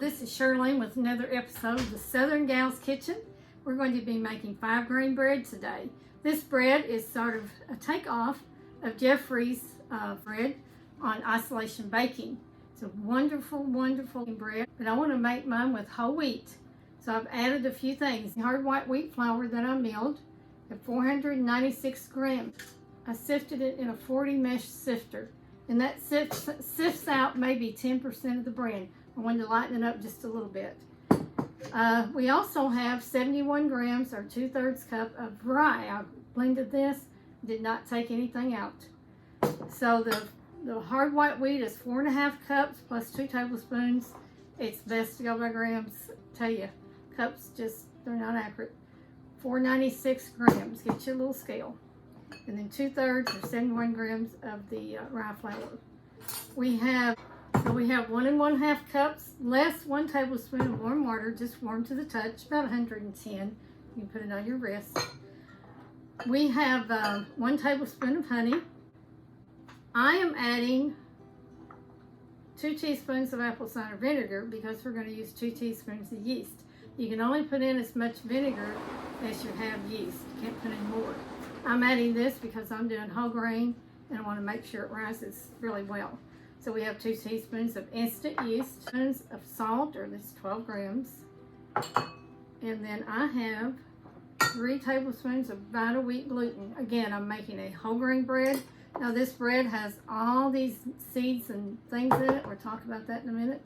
this is Shirleen with another episode of the Southern Gal's Kitchen. We're going to be making 5-grain bread today. This bread is sort of a takeoff of Jeffrey's bread on isolation baking. It's a wonderful, wonderful bread, but I want to make mine with whole wheat. So I've added a few things. Hard white wheat flour that I milled at 496 grams. I sifted it in a 40 mesh sifter, and that sifts out maybe 10% of the bran. I wanted to lighten it up just a little bit. We also have 71 grams or 2/3 cup of rye. I blended this, did not take anything out. So the hard white wheat is 4.5 cups plus 2 tablespoons. It's best to go by grams. Tell you, cups just, they're not accurate. 496 grams, get you a little scale. And then 2/3 or 71 grams of the rye flour. We have 1 1/2 cups, less 1 tablespoon of warm water, just warm to the touch, about 110. You can put it on your wrist. We have 1 tablespoon of honey. I am adding 2 teaspoons of apple cider vinegar because we're going to use 2 teaspoons of yeast. You can only put in as much vinegar as you have yeast. You can't put in more. I'm adding this because I'm doing whole grain and I want to make sure it rises really well. So we have 2 teaspoons of instant yeast, spoons of salt, or this 12 grams. And then I have 3 tablespoons of vital wheat gluten. Again, I'm making a whole grain bread. Now this bread has all these seeds and things in it. We'll talk about that in a minute.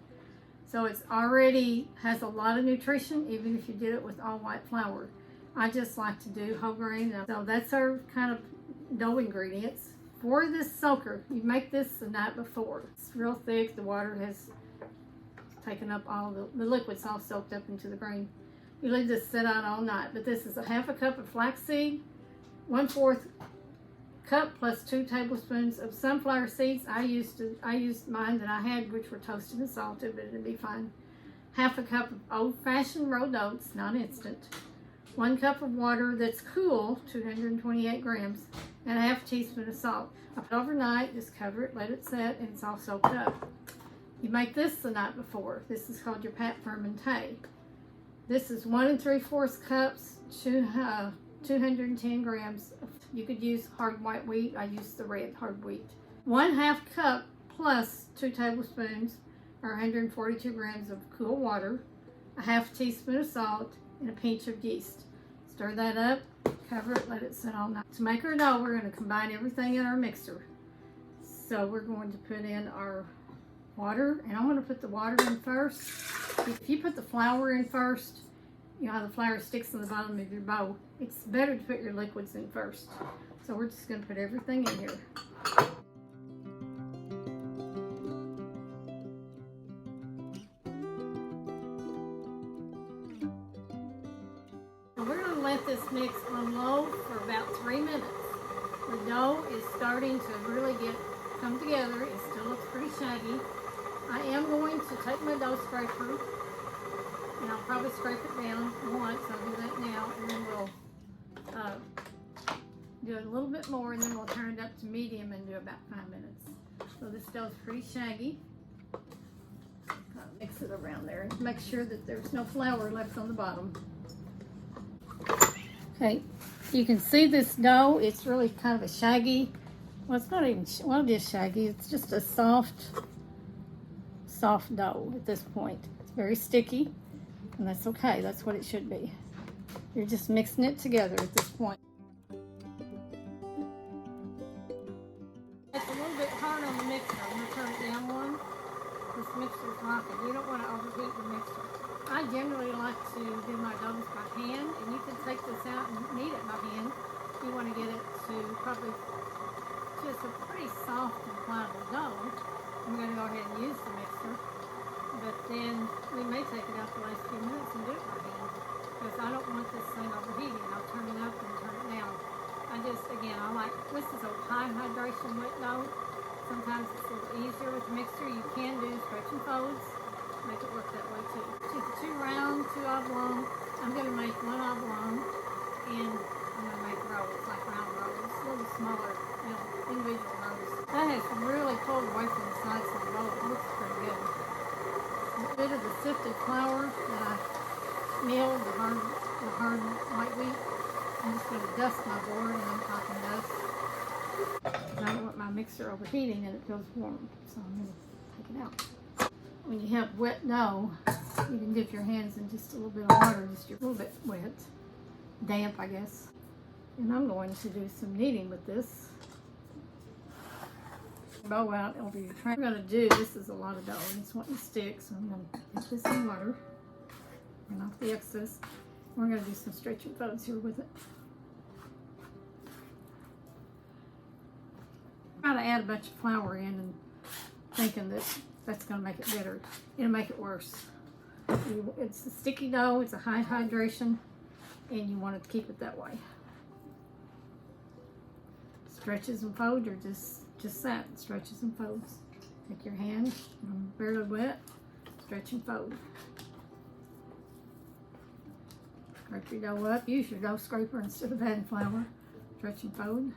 So it's already has a lot of nutrition, even if you did it with all white flour. I just like to do whole grain. So that's our kind of dough ingredients. For this soaker, you make this the night before. It's real thick. The water has taken up all the liquid's all soaked up into the grain. You leave this sit out all night. But this is a 1/2 cup of flaxseed, 1/4 cup plus 2 tablespoons of sunflower seeds. I used mine that I had, which were toasted and salted, but it'd be fine. 1/2 cup of old-fashioned rolled oats, not instant. 1 cup of water that's cool, 228 grams, and 1/2 teaspoon of salt. I put it overnight, just cover it, let it set, and it's all soaked up. You make this the night before. This is called your pâte fermentée. This is 1 3/4 cups, 210 grams. You could use hard white wheat. I used the red hard wheat. 1/2 cup plus 2 tablespoons or 142 grams of cool water, 1/2 teaspoon of salt, and a pinch of yeast. Stir that up, cover it, let it sit all night. To make our dough, we're going to combine everything in our mixer. So we're going to put in our water, and I'm going to put the water in first. If you put the flour in first, you know how the flour sticks to the bottom of your bowl. It's better to put your liquids in first. So we're just going to put everything in here. We're going to let this mix on low for about 3 minutes. The dough is starting to really come together. It still looks pretty shaggy. I am going to take my dough scraper, and I'll probably scrape it down once. I'll do that now, and then we'll do a little bit more, and then we'll turn it up to medium and do about 5 minutes. So this dough's pretty shaggy. Mix it around there and make sure that there's no flour left on the bottom. Okay, you can see this dough. It's really kind of a shaggy. Well, it's not even, well, it is shaggy. It's just a soft dough at this point. It's very sticky, and that's okay. That's what it should be. You're just mixing it together at this point. It's a little bit hard on the mixer. I'm going to turn it down one. This mixer's rocking. You don't want to overheat the mixer. I generally like to do my doughs by hand, and you can take this out and knead it by hand. You want to get it to probably just a pretty soft and pliable dough. I'm going to go ahead and use the mixer, but then we may take it out the last few minutes and do it by hand, because I don't want this thing overheating. I'll turn it up and turn it down. I like, this is a high hydration wet dough. Sometimes it's a little easier with the mixer. You can do stretch and folds. Make it work that way too. 2 round, 2 oblong. I'm going to make 1 oblong, and I'm going to make rolls, like round rolls, a little smaller, individual rolls. That has really pulled away from the sides of the bowl. sifted flour that I milled, the hard white wheat. I'm just going to dust my board, and I'm talking dust. I don't want my mixer overheating and it feels warm, so I'm going to take it out. When you have wet dough, you can dip your hands in just a little bit of water, just a little bit wet, damp, I guess. And I'm going to do some kneading with this. Bow out over your tray. What I'm going to do, this is a lot of dough and it's wanting to stick, so I'm going to put this in water and off the excess. We're going to do some stretch and folds here with it. Try to add a bunch of flour in and thinking that that's going to make it better. It'll make it worse. It's a sticky dough, it's a high hydration, and you want to keep it that way. Stretches and folds are just that, stretches and folds. Take your hand, barely wet, stretch and fold. Scrape your dough up. Use your dough scraper instead of adding flour. Stretch and fold.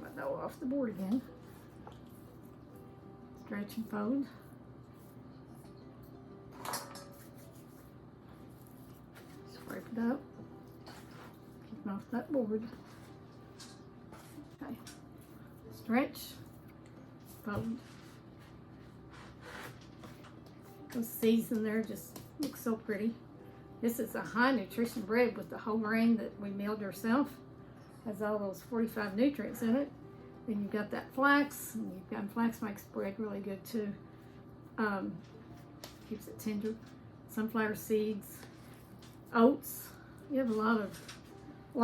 My dough off the board again. Stretch and fold. Scrape it up. Keep it off that board. Okay. Stretch. Fold. Those seeds in there just look so pretty. This is a high nutrition bread with the whole grain that we milled ourselves. Has all those 45 nutrients in it. Then you've got that flax, and flax makes bread really good too. Keeps it tender. Sunflower seeds, oats. You have a lot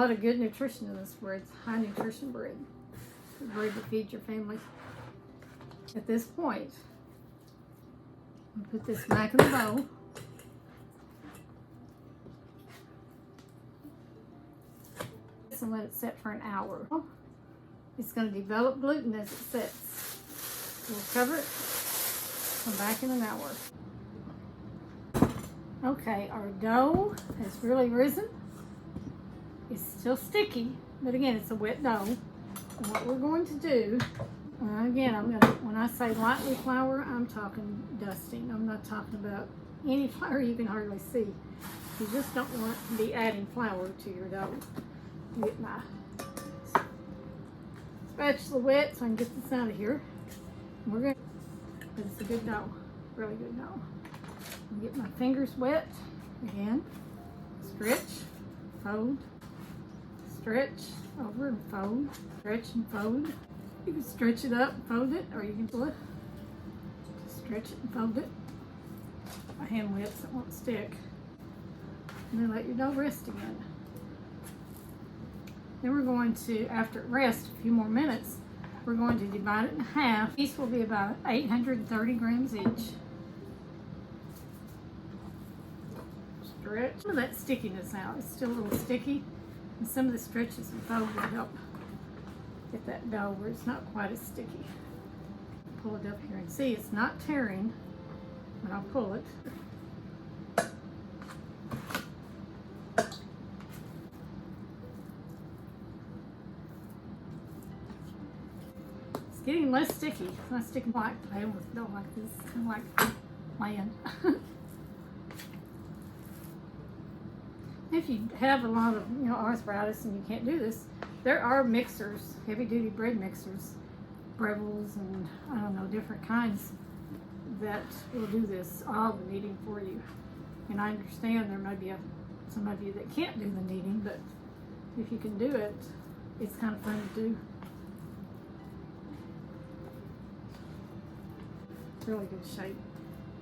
of good nutrition in this bread. It's high nutrition bread. It's a bread to feed your family. At this point, I'll put this back in the bowl. And let it set for an hour. It's going to develop gluten as it sets. We'll cover it. Come back in an hour. Okay, our dough has really risen. It's still sticky, but again, it's a wet dough. And what we're going to do, again, when I say lightly flour, I'm talking dusting. I'm not talking about any flour you can hardly see. You just don't want to be adding flour to your dough. Get my spatula wet so I can get this out of here. We're going to, it's a good dough, really good dough. Get my fingers wet again. Stretch, fold, stretch, over and fold, stretch and fold. You can stretch it up and fold it, or you can pull it. Just stretch it and fold it. My hand wet so it won't stick. And then let your dough rest again. Then we're going to, after it rests a few more minutes, we're going to divide it in half. These will be about 830 grams each. Stretch some of that stickiness out. It's still a little sticky, and some of the stretches and folds will help get that dough where it's not quite as sticky. Pull it up here and see it's not tearing when I pull it. It's getting less sticky. It's not sticking like playing with dough like this. It's kind of like playing. If you have a lot of arthritis and you can't do this, there are mixers, heavy-duty bread mixers, Breville's and I don't know, different kinds that will do this, all the kneading for you. And I understand there may be some of you that can't do the kneading, but if you can do it, it's kind of fun to do. It's really good shape.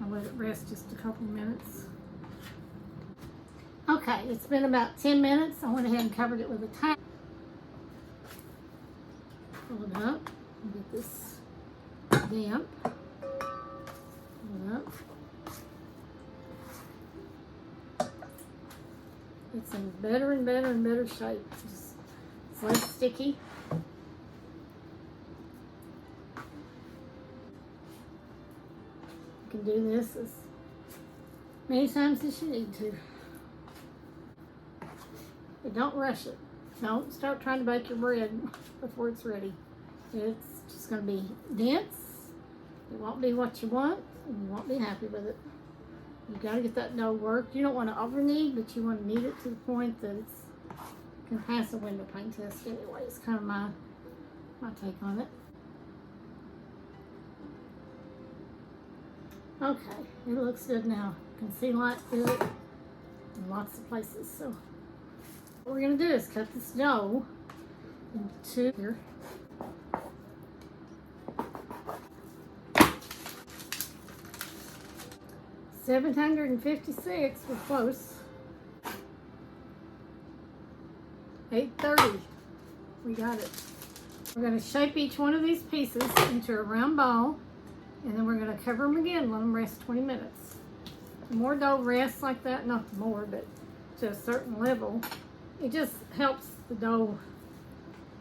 I'll let it rest just a couple minutes. Okay, it's been about 10 minutes. I went ahead and covered it with a towel. Pull it up and get this damp. Pull it up. It's in better and better and better shape. It's less sticky. You can do this as many times as you need to. But don't rush it. Don't start trying to bake your bread before it's ready. It's just going to be dense It won't be what you want, and you won't be happy with it. You got to get that dough worked. You don't want to over knead, but you want to knead it to the point that it can pass a window pane test anyway. It's kind of my take on it. Okay, it looks good now. You can see light through it in lots of places. So what we're going to do is cut this dough into here. $756, we're close. 830, we got it. We're going to shape each one of these pieces into a round ball, and then we're going to cover them again, let them rest 20 minutes. The more dough rests like that, not the more, but to a certain level, it just helps the dough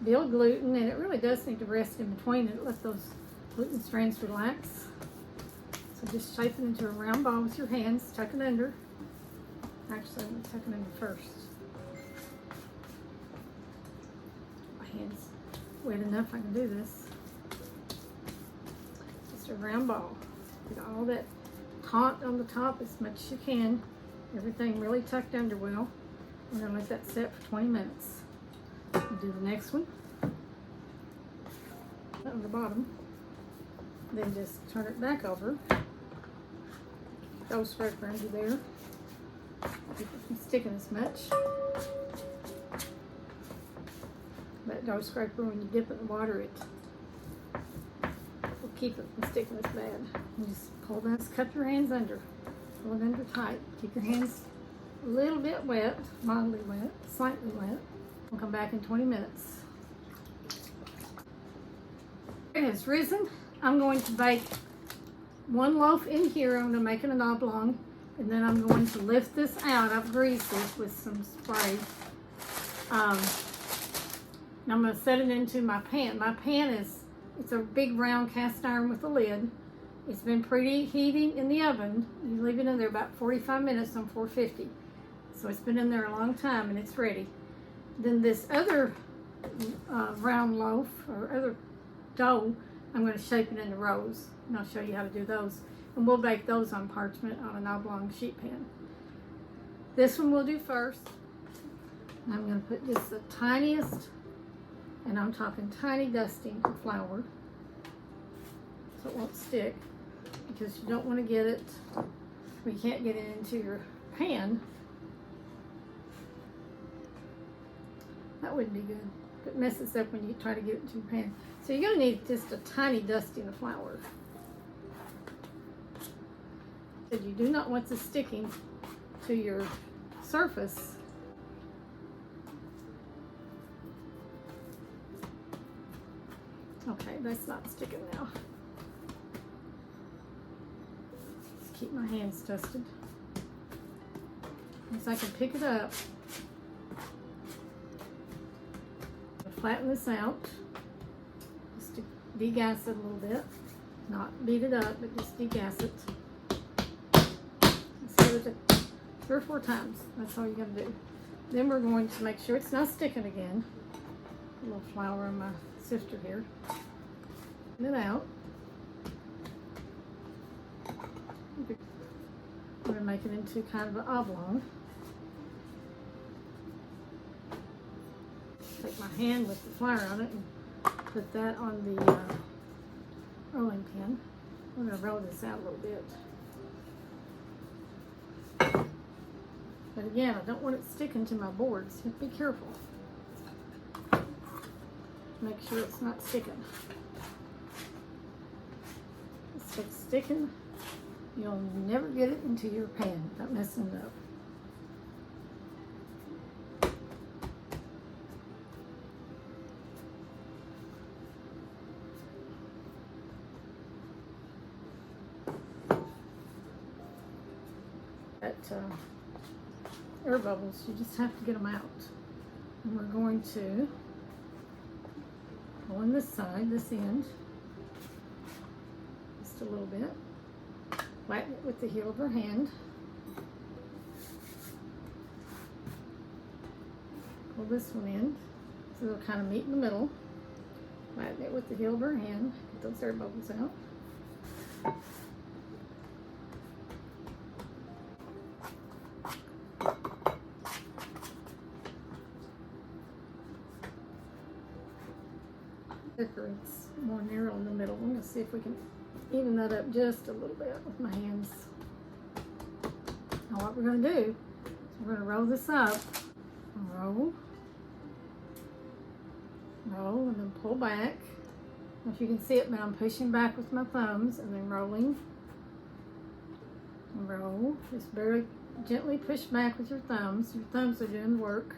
build gluten, and it really does need to rest in between and let those gluten strands relax. So just shape it into a round ball with your hands, tuck it under. Actually, I'm going to tuck it under first. My hand's wet enough I can do this. Just a round ball. Get all that taut on the top as much as you can. Everything really tucked under well. We're going to let that set for 20 minutes. We'll do the next one. On the bottom. Then just turn it back over. Dough scraper under there. Keep it from sticking as much. That dough scraper, when you dip it in water, it will keep it from sticking as bad. You just pull that, cup your hands under. Pull it under tight. Keep your hands a little bit wet, mildly wet, slightly wet. We'll come back in 20 minutes. It has risen. I'm going to bake one loaf in here. I'm going to make it an oblong, and then I'm going to lift this out. I've greased this with some spray. And I'm going to set it into my pan. My pan it's a big round cast iron with a lid. It's been preheating in the oven. You leave it in there about 45 minutes on 450. So it's been in there a long time, and it's ready. Then this other round loaf or other dough, I'm going to shape it into rolls, and I'll show you how to do those. And we'll bake those on parchment on an oblong sheet pan. This one we'll do first. I'm going to put just the tiniest, and I'm talking tiny dusting of flour, so it won't stick, because you don't want to get it, we can't get it into your pan. That wouldn't be good. It messes up when you try to get it into your pan. So you're going to need just a tiny dusting of flour. But you do not want this sticking to your surface. Okay, that's not sticking now. Just keep my hands dusted. Once I can pick it up, flatten this out, just to degas it a little bit, not beat it up, but just degas it. Stir it 3 or 4 times. That's all you got to do. Then we're going to make sure it's not sticking again. A little flour in my sifter here. Flatten it out. I'm going to make it into kind of an oblong. Take my hand with the flour on it and put that on the rolling pin. I'm going to roll this out a little bit. But again, I don't want it sticking to my boards. You have to be careful. Make sure it's not sticking. If it's sticking, you'll never get it into your pan without messing it up. Air bubbles, you just have to get them out. And we're going to pull on this side, this end, just a little bit. Flatten it with the heel of our hand. Pull this one in, so they'll kind of meet in the middle. Flatten it with the heel of our hand. Get those air bubbles out. Thicker, it's more narrow in the middle. I'm gonna see if we can even that up just a little bit with my hands. Now what we're gonna do is we're gonna roll this up, roll, roll, and then pull back. I don't know if you can see it, but I'm pushing back with my thumbs and then rolling, and roll. Just very gently push back with your thumbs. Your thumbs are doing the work.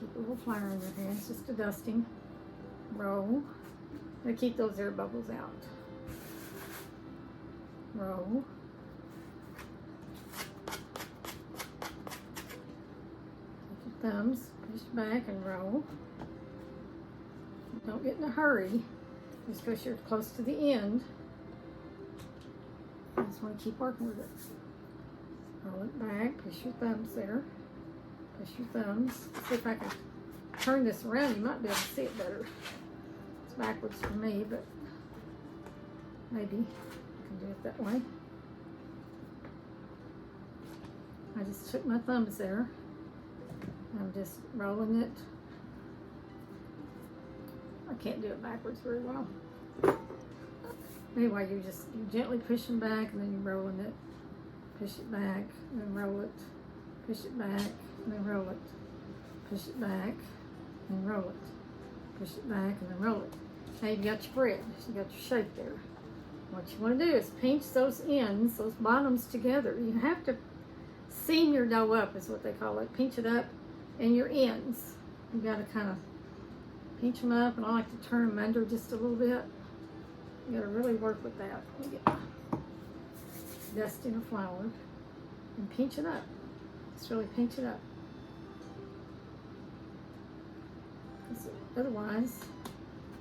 Keep a little flour in your hands, just a dusting. Roll. And keep those air bubbles out. Roll. Keep your thumbs, push back and roll. Don't get in a hurry, just because you're close to the end. You just want to keep working with it. Roll it back, push your thumbs there. Push your thumbs. See if I can turn this around, you might be able to see it better. It's backwards for me, but maybe I can do it that way. I just took my thumbs there. I'm just rolling it. I can't do it backwards very well. Anyway, you're gently pushing back and then you're rolling it. Push it back, and then roll it. Push it back, and then roll it. Push it back, and roll it. Push it back, and then roll it. Now you've got your bread. You got your shape there. What you want to do is pinch those ends, those bottoms together. You have to seam your dough up, is what they call it. Pinch it up in your ends. You got to kind of pinch them up, and I like to turn them under just a little bit. You got to really work with that. You get dusting of flour and pinch it up. Just really pinch it up. Otherwise,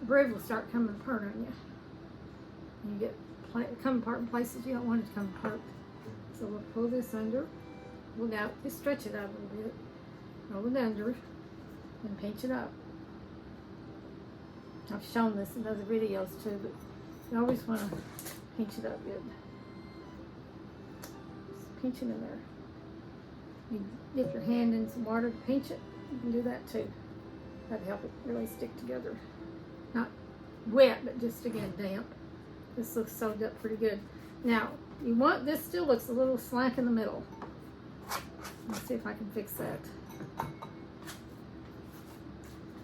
the bread will start coming apart on you. You get come apart in places you don't want it to come apart. So we'll pull this under, pull it out, just stretch it out a little bit, roll it under, and pinch it up. I've shown this in other videos too, but you always want to pinch it up good. Just pinch it in there. You dip your hand in some water to pinch it, you can do that too. That'd help it really stick together. Not wet, but just again damp. This looks sewed up pretty good. Now, you want, this still looks a little slack in the middle. Let's see if I can fix that.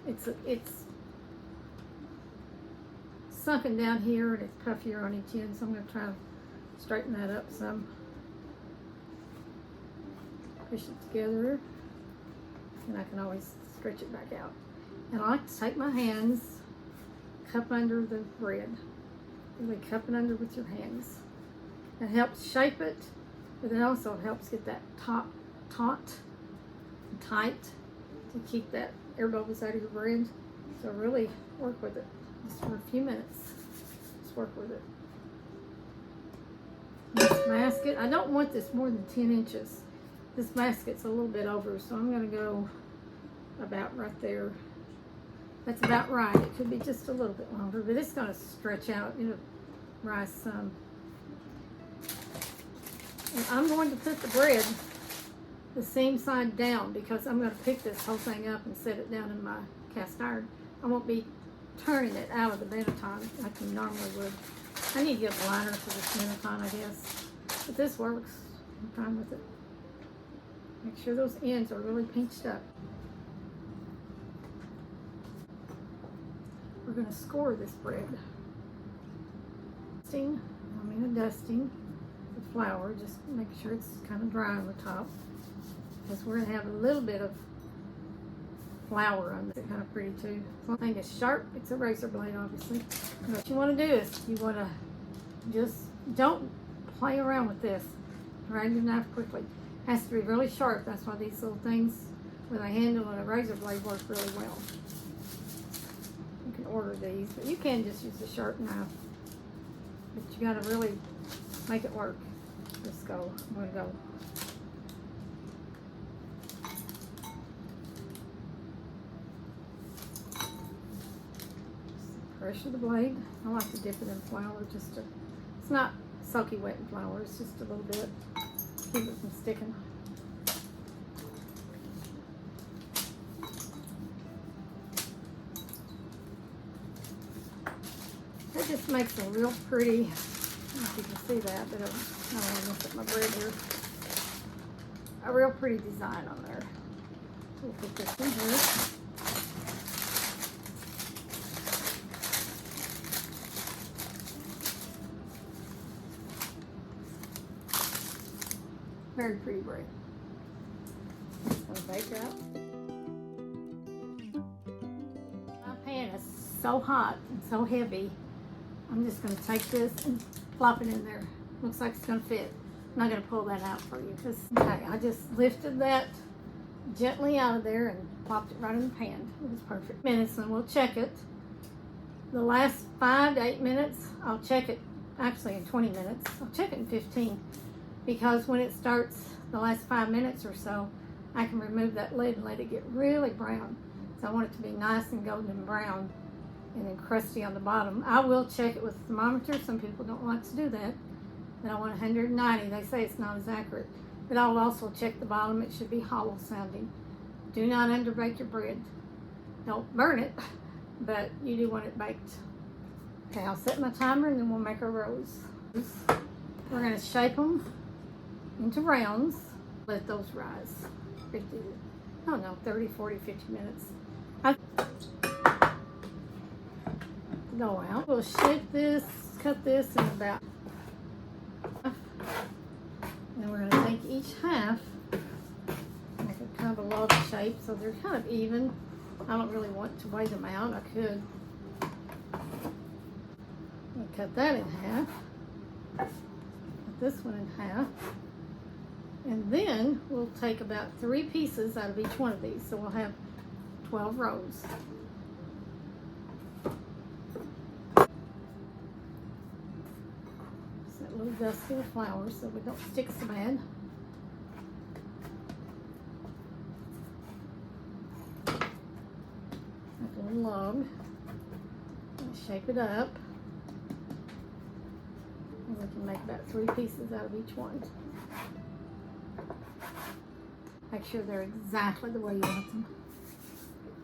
It's sunken down here and it's puffier on each end, so I'm going to try to straighten that up some. Push it together, and I can always stretch it back out. And I like to take my hands, cup under the bread. Really cup it under with your hands. It helps shape it, but it also helps get that top taut and tight to keep that air bubbles out of your bread. So really work with it just for a few minutes. Just work with it. This basket, I don't want this more than 10 inches. This basket's a little bit over, so I'm going to go about right there. That's about right. It could be just a little bit longer, but it's going to stretch out. It'll rise some. And I'm going to put the bread the same side down because I'm going to pick this whole thing up and set it down in my cast iron. I won't be turning it out of the Benetton like you normally would. I need to get a liner for this Benetton, I guess. But this works. I'm fine with it. Make sure those ends are really pinched up. We're going to score this bread. Dusting, dusting with flour, just make sure it's kind of dry on the top. Because we're going to have a little bit of flour on this. It's kind of pretty too. One thing is sharp, it's a razor blade obviously. What you want to do is you want to just don't play around with this. Grind your knife quickly. It has to be really sharp. That's why these little things with a handle and a razor blade work really well. You can order these, but you can just use a sharp knife. But you got to really make it work. Let's go. I'm going to go. Pressure the blade. I like to dip it in flour just to It's not soaky wet in flour, it's just a little bit. Keep it from sticking. It just makes a real pretty, I don't know if you can see that, but I don't want to mess up my bread here. A real pretty design on there. We'll put this in here. Very pretty bread. It's going to bake out. My pan is so hot and so heavy. I'm just going to take this and plop it in there. Looks like it's going to fit. I'm not going to pull that out for you because, okay, I just lifted that gently out of there and plopped it right in the pan. It was perfect. Minutes, and we'll check it. The last 5 to 8 minutes, I'll check it, actually in 20 minutes. I'll check it in 15 because when it starts the last 5 minutes or so, I can remove that lid and let it get really brown. So I want it to be nice and golden and brown and then crusty on the bottom. I will check it with a thermometer. Some people don't like to do that. But I want 190. They say it's not as accurate. But I will also check the bottom. It should be hollow sounding. Do not underbake your bread. Don't burn it, but you do want it baked. Okay, I'll set my timer and then we'll make our rolls. We're going to shape them into rounds. Let those rise. 30, 40, 50 minutes. Go out. We'll shape this, cut this in about. And we're going to take each half, make it kind of a log shape so they're kind of even. I don't really want to weigh them out. I could. I'll cut that in half. Cut this one in half. And then we'll take about 3 pieces out of each one of these. So we'll have 12 rows. A little dusty with flour so we don't stick so bad. Make a little log. Shape it up. And we can make about 3 pieces out of each one. Make sure they're exactly the way you want them.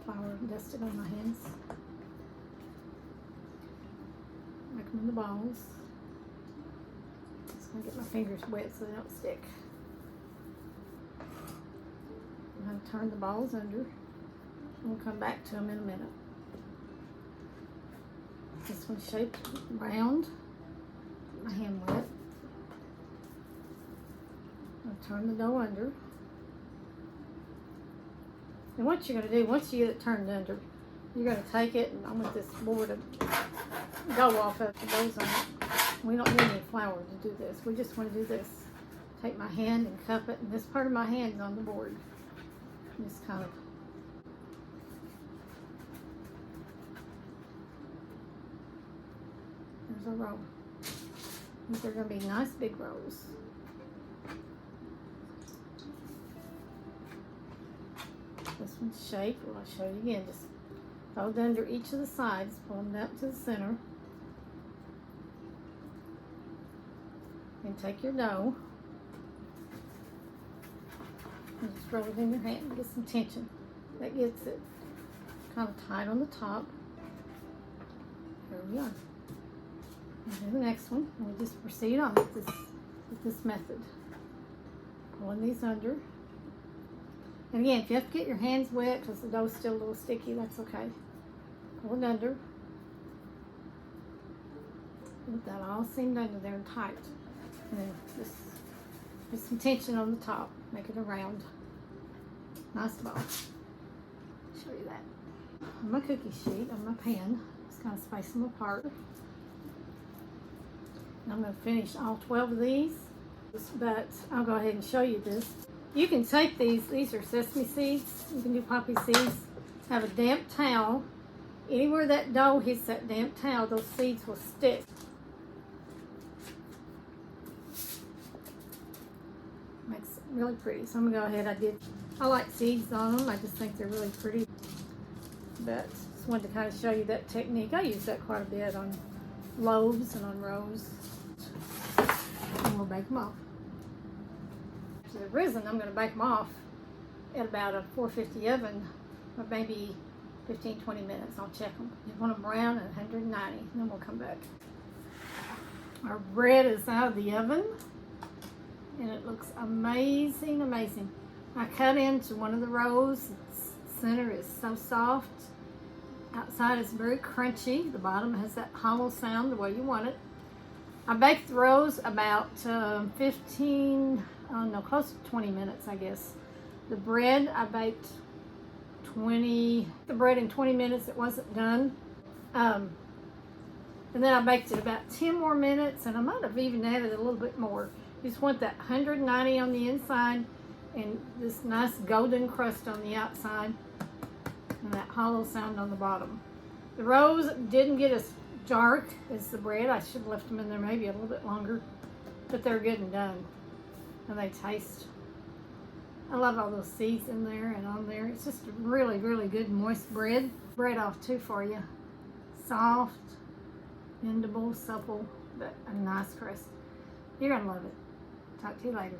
Flour dusted on my hands. Make them in the balls. I'll get my fingers wet so they don't stick. I'm going to turn the balls under. We'll come back to them in a minute. This one's shaped round. Get my hand wet. I'll turn the dough under. And what you're going to do, once you get it turned under, you're going to take it, and I want this board of dough off of the dough's on it. We don't need any flour to do this. We just want to do this. Take my hand and cup it, and this part of my hand's on the board. Just kind of. There's a row. These are going to be nice big rows. This one's shaped. Well, I'll show you again. Just fold under each of the sides, pull them down to the center. And take your dough and just roll it in your hand and get some tension. That gets it kind of tight on the top. There we are. And do the next one, and we just proceed on with this method. Pulling these under. And again, if you have to get your hands wet because the dough's still a little sticky, that's okay. Pull it under. Get that all seamed under there and tight. And then just put some tension on the top. Make it a round. Nice ball. Show you that. On my cookie sheet, on my pan, just kind of space them apart. And I'm going to finish all 12 of these. But I'll go ahead and show you this. You can take these are sesame seeds. You can do poppy seeds. Have a damp towel. Anywhere that dough hits that damp towel, those seeds will stick. Makes it really pretty. So I'm gonna go ahead. I like seeds on them. I just think they're really pretty. But just wanted to kind of show you that technique. I use that quite a bit on loaves and on rolls. and we'll bake them off. After they're risen, I'm going to bake them off at about a 450 oven, or maybe 15-20 minutes. I'll check them. You want them brown at 190, and then we'll come back. Our bread is out of the oven, and it looks amazing, amazing. I cut into one of the rows. The center is so soft. Outside is very crunchy. The bottom has that hollow sound the way you want it. I baked the rows about close to 20 minutes, I guess. The bread, I baked the bread in 20 minutes. It wasn't done. And then I baked it about 10 more minutes, and I might have even added a little bit more. You just want that 190 on the inside and this nice golden crust on the outside and that hollow sound on the bottom. The rows didn't get as dark as the bread. I should have left them in there maybe a little bit longer, but they're good and done. And they taste, I love all those seeds in there and on there. It's just a really, really good moist bread. Bread off too for you. Soft, bendable, supple, but a nice crust. You're gonna love it. Talk to you later.